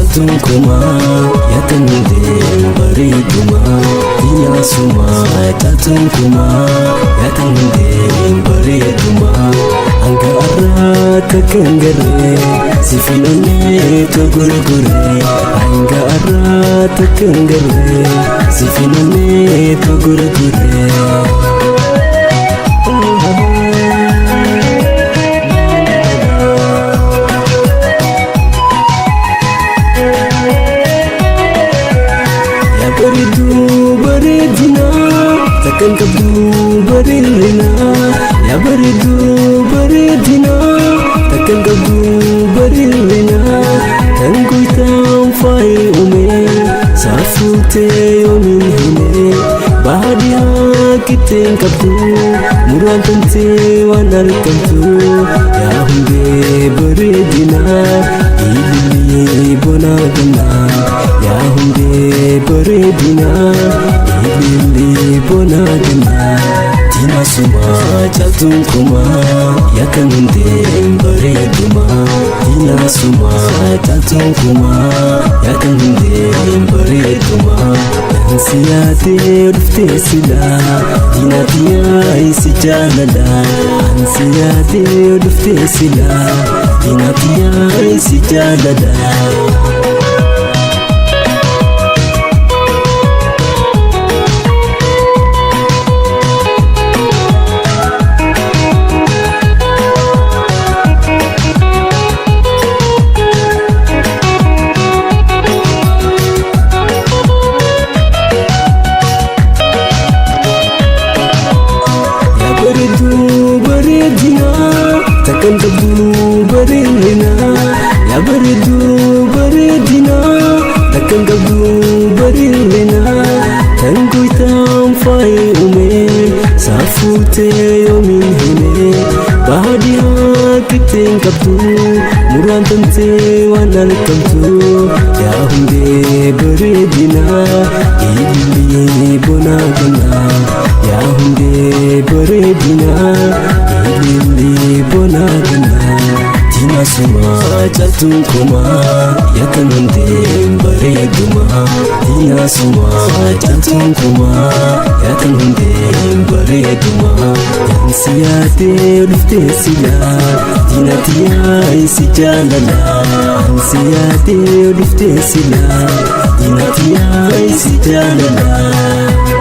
chaltuun kumaa yaatanii bareedumaa diinaasumaa chaltuun kumaa yaatanii bareedumaa hanga arraata kan garee si filanee togorgoree hanga arraata kan garee si filanee togorgoree. Takkan kabdu bareedina ya bareedu bareedina takkan kabdu bareedina kan kuitaan faayee uume saafuutee yoomin hime baadiyyaa kitteen kabdu muraan tantee waan argamtu yaa hundee bareedina ililii bonaa gannaa yaa hundee bareedina ililii bonaa gannaa diinaasumaa chaltuun kumaa yaakan hundee bareedumaa diinaasumaa chaltuun kumaa yaakan hundee bareedumaa dansi yaatee dhuftee silaa diinatiyaa isi jaalalaa dansi yaatee dhuftee silaa diinatiyaa isi jaalalaa. Takkan kabdu bareedina ya bareedu bareedina takkan kabdu bareedina kan kuitaan faayee uume saafuutee yoomin hime baadiyyaa kitteen kabdu muraan tantee waan argamtu yaa hundee bareedina ililii bonaa gannaa yaa hundee bareedina ililii bonaa gannaa diinaasumaa chaltuun kumaa yaakan hundee bareedumaa diinaasumaa chaltuun kumaa yaakan hundee bareedumaa dansi yaatee dhuftee silaa diinatiyaa isi jaalalaa dansi yaatee dhuftee silaa diinatiyaa isi jaalalaa.